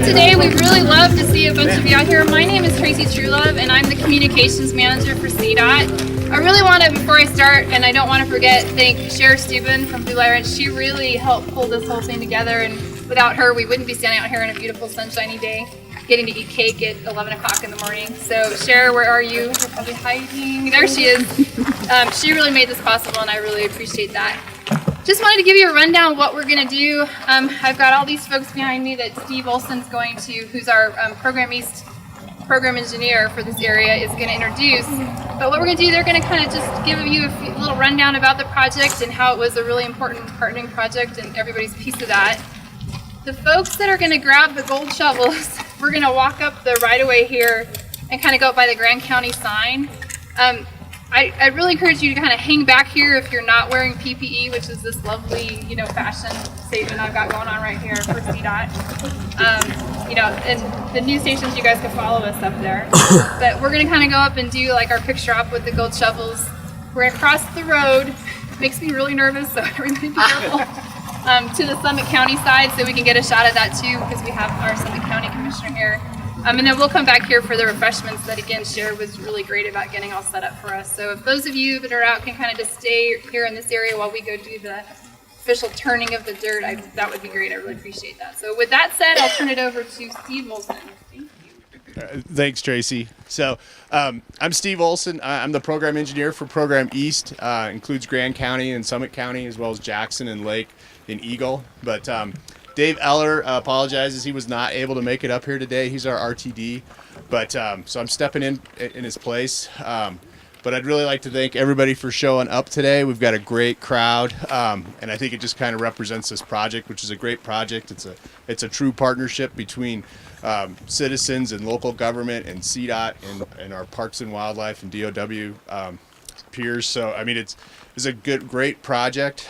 today. We'd really love to see a bunch of you out here. My name is Tracy Truelove, and I'm the Communications Manager for CDOT. I really want to, before I start, and I don't want to forget, thank Sheriff Steuben from Blue Light Ranch. She really helped pull this whole thing together, and without her, we wouldn't be standing out here on a beautiful sunshiny day, getting to eat cake at 11 o'clock in the morning. So, Cher, where are you? You're probably hiding. There she is. She really made this possible, and I really appreciate that. Just wanted to give you a rundown of what we're going to do. I've got all these folks behind me that Steve Olson's going to, who's our Program East program engineer for this area, is going to introduce. But what we're going to do, they're going to kind of just give you a little rundown about the project and how it was a really important partnering project and everybody's piece of that. The folks that are going to grab the gold shovels, we're going to walk up the right-of-way here and kind of go up by the Grand County sign. I'd really encourage you to kind of hang back here if you're not wearing PPE, which is this lovely, fashion statement I've got going on right here for CDOT. And the news stations, you guys can follow us up there. But we're going to kind of go up and do like our picture op with the gold shovels. We're going to cross the road. Makes me really nervous, so everybody be careful. To the Summit County side so we can get a shot of that too, because we have our Summit County Commissioner here. And then we'll come back here for the refreshments that, again, Cher was really great about getting all set up for us. So if those of you that are out can kind of just stay here in this area while we go do the official turning of the dirt, that would be great. I really appreciate that. So with that said, I'll turn it over to Steve Olson. Thank you. Thanks, Tracy. So I'm Steve Olson. I'm the program engineer for Program East. Includes Grand County and Summit County, as well as Jackson and Lake and Eagle. But Dave Eller apologizes. He was not able to make it up here today. He's our RTD. But so I'm stepping in his place. But I'd really like to thank everybody for showing up today. We've got a great crowd, and I think it just kind of represents this project, which is a great project. It's a true partnership between citizens and local government and CDOT and our Parks and Wildlife and DOW peers. So I mean, it's a great project.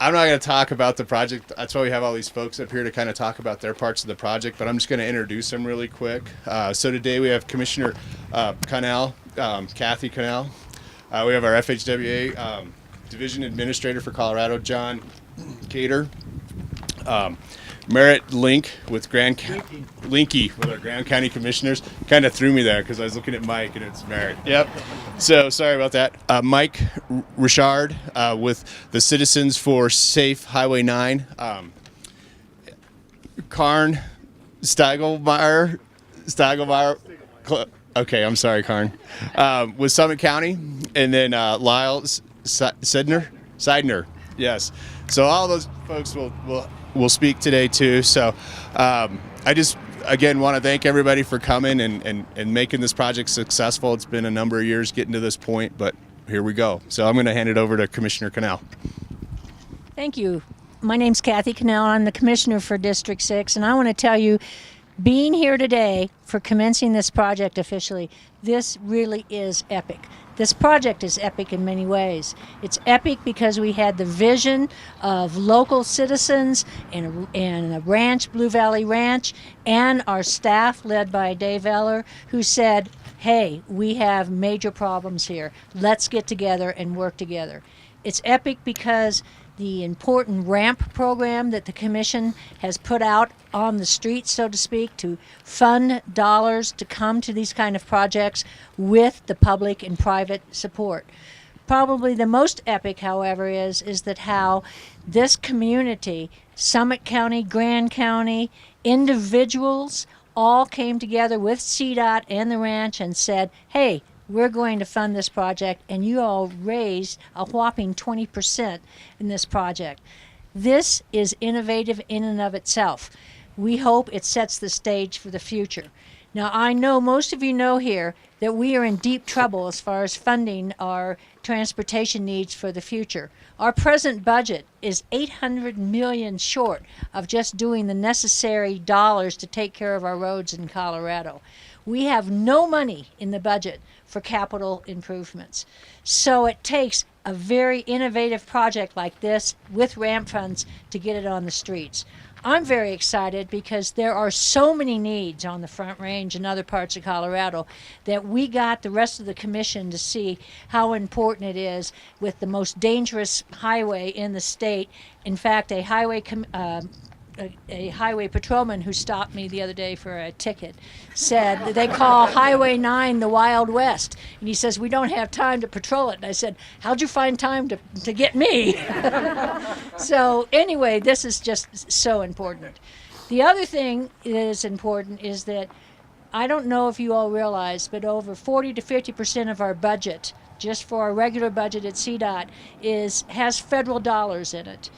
I'm not going to talk about the project. That's why we have all these folks up here to kind of talk about their parts of the project, but I'm just going to introduce them really quick. So today we have Commissioner Connell, Kathy Connell. We have our FHWA Division Administrator for Colorado, John Cater. Merritt Link with Linky with our Grand County Commissioners. Kind of threw me there because I was looking at Mike and it's Merritt. Yep. So sorry about that. Mike Richard with the Citizens for Safe Highway 9. Karn Steigelmeyer. Okay, I'm sorry, Karn. With Summit County, and then Lyle Seidner. Yes. So all those folks will speak today too. So I just again want to thank everybody for coming and making this project successful. It's been a number of years getting to this point, but here we go. So I'm going to hand it over to Commissioner Connell. Thank you. My name's Kathy Connell. I'm the Commissioner for District 6, and I want to tell you, being here today for commencing this project officially, this really is epic. This project is epic in many ways. It's epic because we had the vision of local citizens and a ranch, Blue Valley Ranch, and our staff led by Dave Eller, who said, hey, we have major problems here. Let's get together and work together. It's epic because the important ramp program that the Commission has put out on the street, so to speak, to fund dollars to come to these kind of projects with the public and private support. Probably the most epic, however, is that how this community, Summit County, Grand County, individuals all came together with CDOT and the ranch and said, hey, we're going to fund this project, and you all raised a whopping 20% in this project. This is innovative in and of itself. We hope it sets the stage for the future. Now, I know most of you know here that we are in deep trouble as far as funding our transportation needs for the future. Our present budget is $800 million short of just doing the necessary dollars to take care of our roads in Colorado. We have no money in the budget for capital improvements. So it takes a very innovative project like this with ramp funds to get it on the streets. I'm very excited because there are so many needs on the Front Range and other parts of Colorado that we got the rest of the commission to see how important it is with the most dangerous highway in the state. In fact, a highway a highway patrolman who stopped me the other day for a ticket said that they call Highway 9 the Wild West. And he says, we don't have time to patrol it. And I said, how'd you find time to get me? So anyway, this is just so important. The other thing that is important is that I don't know if you all realize, but over 40 to 50% of our budget, just for our regular budget at CDOT, has federal dollars in it.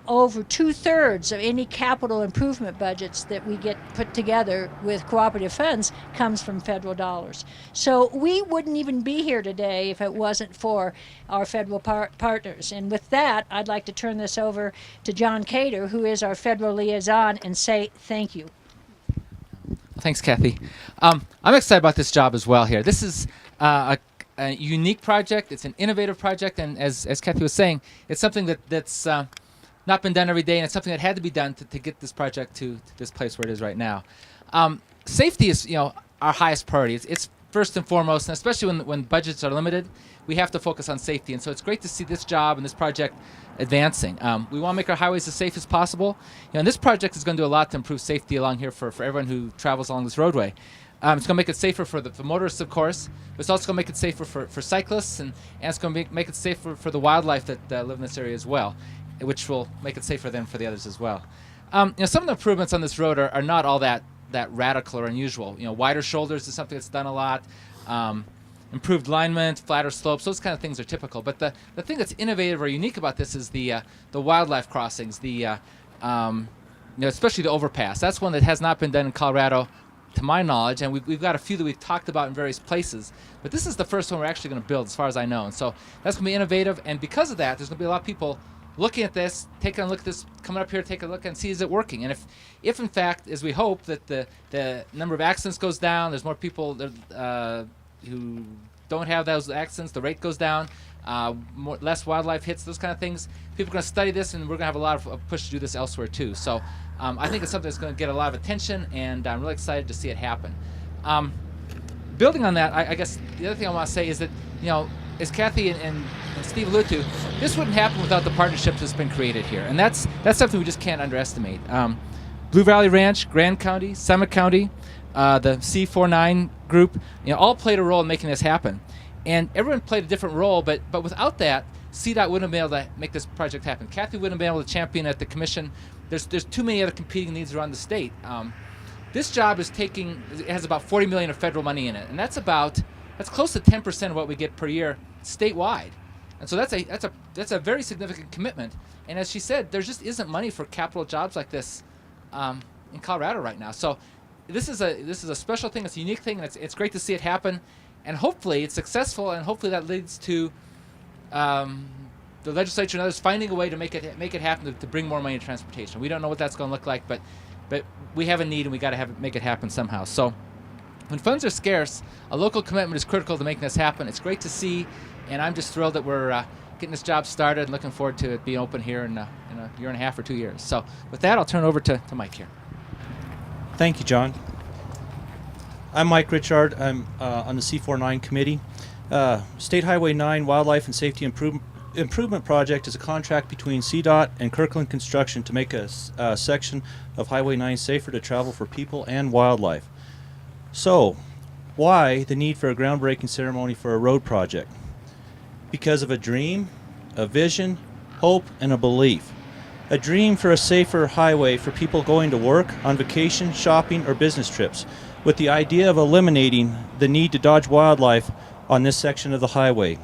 Over 2/3 of any capital improvement budgets that we get put together with cooperative funds comes from federal dollars. So we wouldn't even be here today if it wasn't for our federal partners. And with that, I'd like to turn this over to John Cater, who is our federal liaison, and say thank you. Thanks, Kathy. I'm excited about this job as well here. This is a unique project. It's an innovative project, and as Kathy was saying, it's something that's not been done every day, and it's something that had to be done to get this project to this place where it is right now. Safety is, our highest priority. It's first and foremost, and especially when budgets are limited, we have to focus on safety. And so it's great to see this job and this project advancing. We want to make our highways as safe as possible. And this project is going to do a lot to improve safety along here for everyone who travels along this roadway. It's going to make it safer for the motorists, of course, but it's also going to make it safer for cyclists, and it's going to make it safer for the wildlife that live in this area as well, which will make it safer then for the others as well. Some of the improvements on this road are not all that radical or unusual. Wider shoulders is something that's done a lot. Improved alignment, flatter slopes, those kind of things are typical. But the thing that's innovative or unique about this is the wildlife crossings, especially the overpass. That's one that has not been done in Colorado, to my knowledge, and we've got a few that we've talked about in various places. But this is the first one we're actually going to build, as far as I know. And so that's going to be innovative, and because of that, there's going to be a lot of people looking at this, taking a look at this, coming up here to take a look and see, is it working? And if in fact, as we hope, that the number of accidents goes down, there's more people who don't have those accidents, the rate goes down, less wildlife hits, those kind of things, people are going to study this, and we're going to have a lot of push to do this elsewhere too. So I think it's something that's going to get a lot of attention, and I'm really excited to see it happen. Building on that, I guess the other thing I want to say is that, as Kathy and Steve alluded to, this wouldn't happen without the partnerships that's been created here, and that's something we just can't underestimate. Blue Valley Ranch, Grand County, Summit County, the C49 group, all played a role in making this happen, and everyone played a different role. But without that, CDOT wouldn't have been able to make this project happen. Kathy wouldn't have been able to champion at the commission. There's too many other competing needs around the state. This job it has about $40 million of federal money in it, and that's close to 10% of what we get per year statewide. And so that's a very significant commitment. And as she said, there just isn't money for capital jobs like this in Colorado right now. So this is a special thing. It's a unique thing, and it's great to see it happen. And hopefully it's successful, and hopefully that leads to the legislature and others finding a way to make it happen to bring more money to transportation. We don't know what that's going to look like, but we have a need, and we got to make it happen somehow. So when funds are scarce, a local commitment is critical to making this happen. It's great to see, and I'm just thrilled that we're getting this job started and looking forward to it being open here in a year and a half or 2 years. So with that, I'll turn it over to Mike here. Thank you, John. I'm Mike Richard. I'm on the C49 committee. State Highway 9 Wildlife and Safety Improvement Project is a contract between CDOT and Kirkland Construction to make a section of Highway 9 safer to travel for people and wildlife. So, why the need for a groundbreaking ceremony for a road project? Because of a dream, a vision, hope, and a belief. A dream for a safer highway for people going to work, on vacation, shopping, or business trips, with the idea of eliminating the need to dodge wildlife on this section of the highway.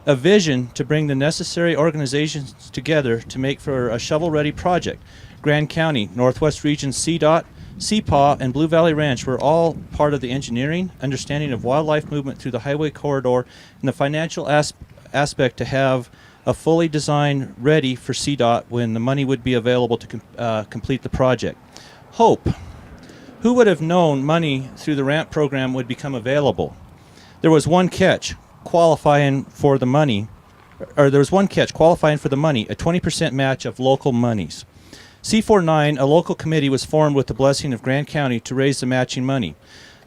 A vision to bring the necessary organizations together to make for a shovel-ready project. Grand County, Northwest Region CDOT, CPAW, and Blue Valley Ranch were all part of the engineering, understanding of wildlife movement through the highway corridor, and the financial aspect to have a fully designed ready for CDOT when the money would be available to complete the project. Hope. Who would have known money through the RAMP program would become available? There was one catch, qualifying for the money, a 20% match of local monies. C49, a local committee, was formed with the blessing of Grand County to raise the matching money.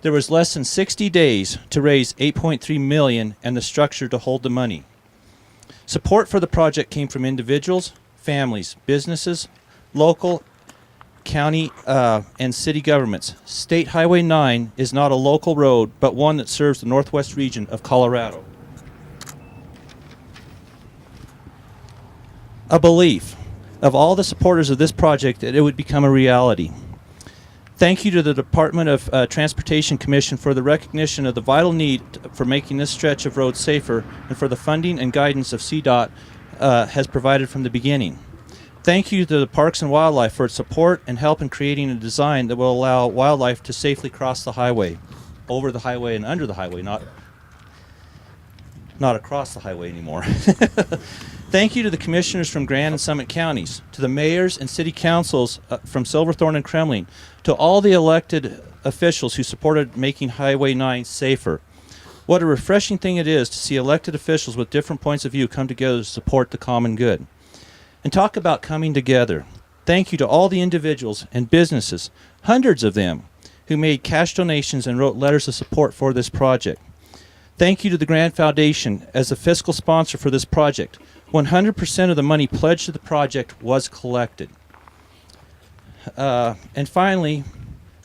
There was less than 60 days to raise $8.3 million and the structure to hold the money. Support for the project came from individuals, families, businesses, local county, and city governments. State Highway 9 is not a local road, but one that serves the northwest region of Colorado. A belief of all the supporters of this project that it would become a reality. Thank you to the Department of Transportation Commission for the recognition of the vital need for making this stretch of road safer, and for the funding and guidance of CDOT has provided from the beginning. Thank you to the Parks and Wildlife for its support and help in creating a design that will allow wildlife to safely cross the highway, over the highway and under the highway, not across the highway anymore. Thank you to the commissioners from Grand and Summit counties, to the mayors and city councils from Silverthorne and Kremmling, to all the elected officials who supported making Highway 9 safer. What a refreshing thing it is to see elected officials with different points of view come together to support the common good. And talk about coming together. Thank you to all the individuals and businesses, hundreds of them, who made cash donations and wrote letters of support for this project. Thank you to the Grand Foundation as the fiscal sponsor for this project. 100% of the money pledged to the project was collected. And finally,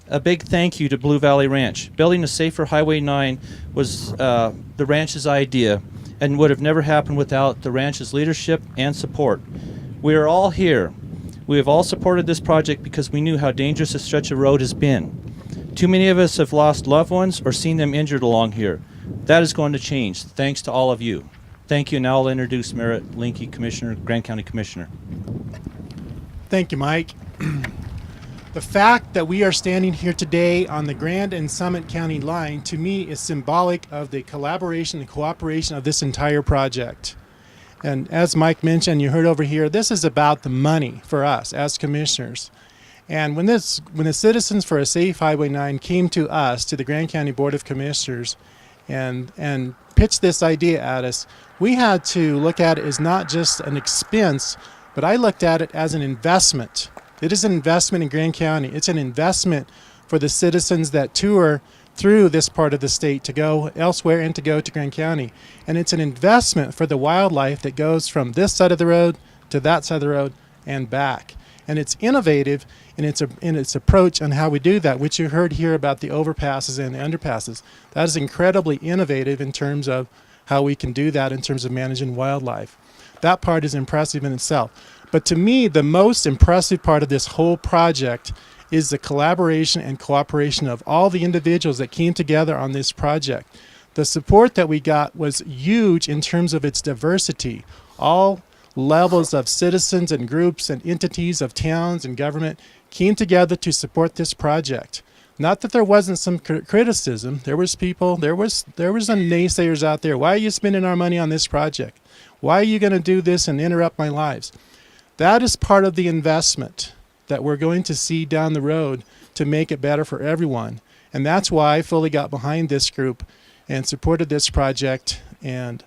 a big thank you to Blue Valley Ranch. Building a safer Highway 9 was the ranch's idea and would have never happened without the ranch's leadership and support. We are all here. We have all supported this project because we knew how dangerous this stretch of road has been. Too many of us have lost loved ones or seen them injured along here. That is going to change, thanks to all of you. Thank you. Now I'll introduce Merritt Linke, Commissioner, Grand County Commissioner. Thank you, Mike. The fact that we are standing here today on the Grand and Summit County line, to me, is symbolic of the collaboration and cooperation of this entire project. And as Mike mentioned, you heard over here, this is about the money for us as commissioners. And when the Citizens for a Safe Highway 9 came to us, to the Grand County Board of Commissioners, and pitched this idea at us, we had to look at it as not just an expense, but I looked at it as an investment. It is an investment in Grand County. It's an investment for the citizens that tour through this part of the state to go elsewhere and to go to Grand County. And it's an investment for the wildlife that goes from this side of the road to that side of the road and back. And it's innovative in its approach on how we do that, which you heard here about the overpasses and the underpasses. That is incredibly innovative in terms of how we can do that in terms of managing wildlife. That part is impressive in itself. But to me, the most impressive part of this whole project is the collaboration and cooperation of all the individuals that came together on this project. The support that we got was huge in terms of its diversity. All levels of citizens and groups and entities of towns and government came together to support this project. Not that there wasn't some criticism. There was people, there was some naysayers out there. Why are you spending our money on this project? Why are you going to do this and interrupt my lives? That is part of the investment that we're going to see down the road to make it better for everyone. And that's why I fully got behind this group and supported this project. And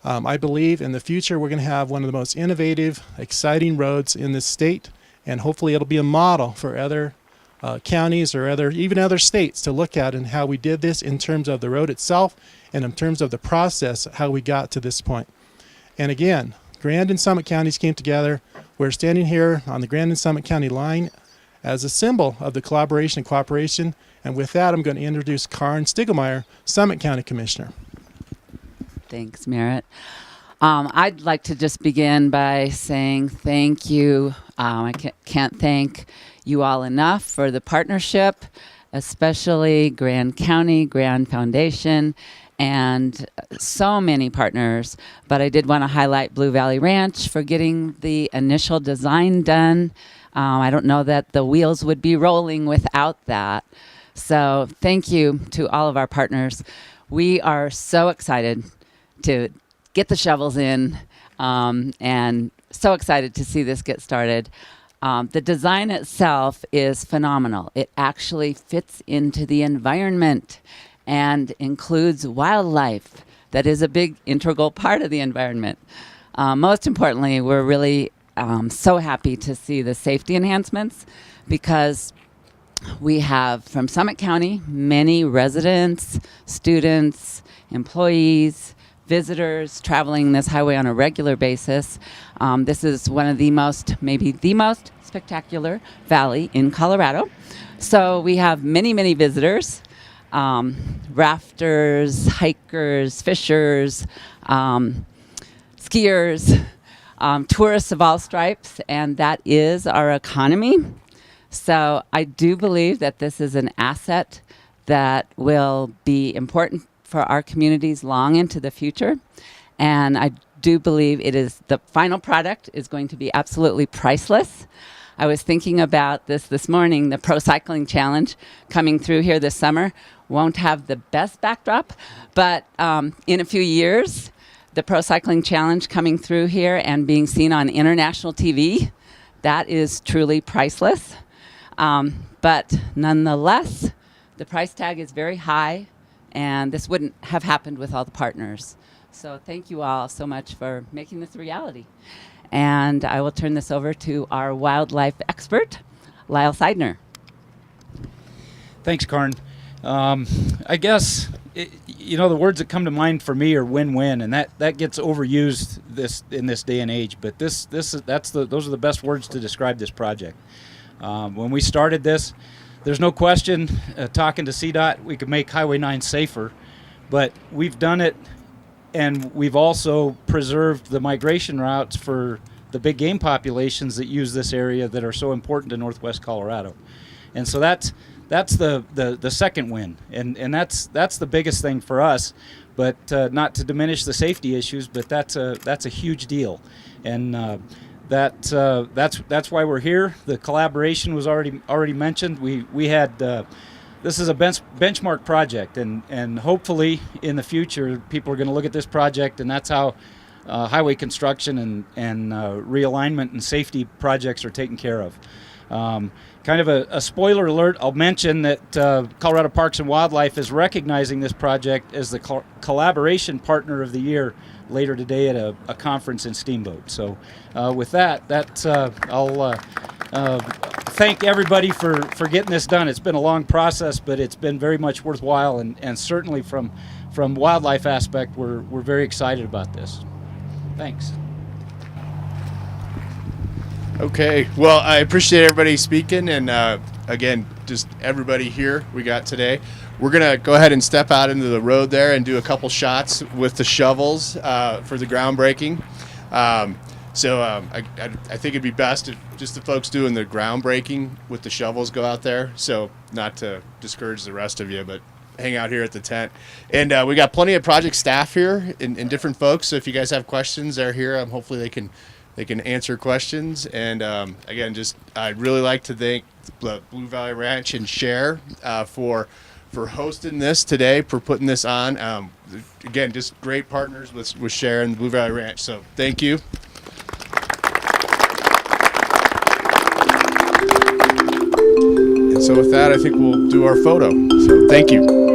I believe in the future we're going to have one of the most innovative, exciting roads in this state. And hopefully it'll be a model for other counties or even other states to look at, and how we did this in terms of the road itself and in terms of the process, how we got to this point. And again, Grand and Summit counties came together. We're standing here on the Grand and Summit County line as a symbol of the collaboration and cooperation. And with that, I'm going to introduce Karen Stiglmeyer, Summit County Commissioner. Thanks, Merritt. I'd like to just begin by saying thank you. I can't thank you all enough for the partnership, especially Grand County, Grand Foundation, and so many partners. But I did want to highlight Blue Valley Ranch for getting the initial design done. I don't know that the wheels would be rolling without that. So thank you to all of our partners. We are so excited to get the shovels in, and so excited to see this get started. The design itself is phenomenal. It actually fits into the environment and includes wildlife that is a big integral part of the environment. Most importantly, we're really so happy to see the safety enhancements, because we have from Summit County many residents, students, employees, visitors traveling this highway on a regular basis. This is one of the most, maybe the most spectacular valley in Colorado. So we have many, many visitors, rafters, hikers, fishers, skiers, tourists of all stripes, and that is our economy. So I do believe that this is an asset that will be important for our communities long into the future. And I do believe the final product is going to be absolutely priceless. I was thinking about this morning. The Pro Cycling Challenge coming through here this summer won't have the best backdrop, but in a few years, the Pro Cycling Challenge coming through here and being seen on international TV, that is truly priceless. But nonetheless, the price tag is very high, and this wouldn't have happened with all the partners. So thank you all so much for making this a reality. And I will turn this over to our wildlife expert, Lyle Seidner. Thanks, Karin. I guess, the words that come to mind for me are win-win, and that gets overused in this day and age. But those are the best words to describe this project. When we started this, there's no question, talking to CDOT, we could make Highway 9 safer, but we've done it, and we've also preserved the migration routes for the big game populations that use this area that are so important to Northwest Colorado. And so that's the second win, and that's the biggest thing for us. But not to diminish the safety issues, but that's a huge deal, and that's why we're here. The collaboration was already mentioned. We had this is a benchmark project, and hopefully in the future people are going to look at this project, and that's how highway construction and realignment and safety projects are taken care of. Kind of a spoiler alert, I'll mention that Colorado Parks and Wildlife is recognizing this project as the Collaboration Partner of the Year later today at a conference in Steamboat. So with that I'll thank everybody for getting this done. It's been a long process, but it's been very much worthwhile, and certainly from wildlife aspect, we're very excited about this. Thanks. Okay, well, I appreciate everybody speaking, and again, just everybody here we got today. We're going to go ahead and step out into the road there and do a couple shots with the shovels for the groundbreaking. So I think it'd be best if just the folks doing the groundbreaking with the shovels go out there, so not to discourage the rest of you, but hang out here at the tent. And we got plenty of project staff here and different folks, so if you guys have questions, they're here. Hopefully they can answer questions. And again, I'd really like to thank Blue Valley Ranch and Share for hosting this today, for putting this on. Again, just great partners with Share and Blue Valley Ranch. So thank you. And so with that, I think we'll do our photo. So thank you.